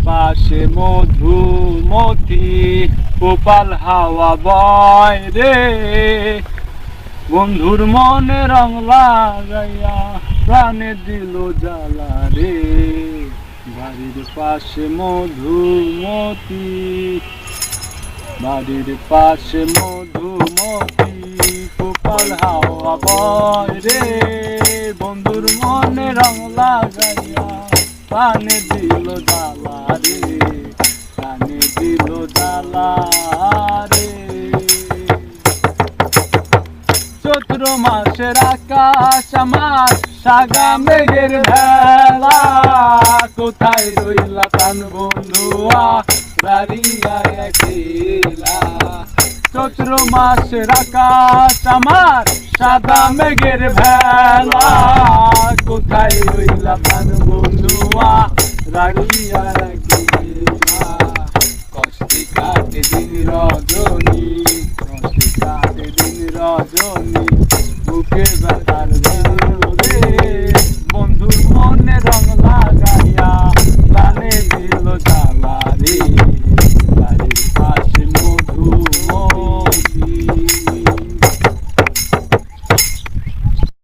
পাশে মধুমতি কোপাল হাওয়া বয় রে, বন্ধুর মনে রং লাগাইয়া প্রাণে দিল জ্বালা রে। বাড়ির পাশে মধুমতি, বাড়ির পাশে মধুমতি কোপাল হাওয়া বয় রে, বন্ধুর মনে রং লাগাইয়া প্রাণে দিল জ্বালা রে, প্রাণে দিল জ্বালা রে। চৈত্র মাসের আকাশ আমার সাগা মেঘের ভেলা, কোথায় রইলা প্রাণ বন্ধুয়া দাঁড়িয়া একলা। চৈত্র মাসের আকাশ আমার সাদা মেঘের ভেলা, কোথায় রইলা প্রাণ বন্ধুয়া দাঁড়িয়া একলা। কষ্টে কাটে দিন রজনী, কষ্টে কাটে দিন রজনী, বুকে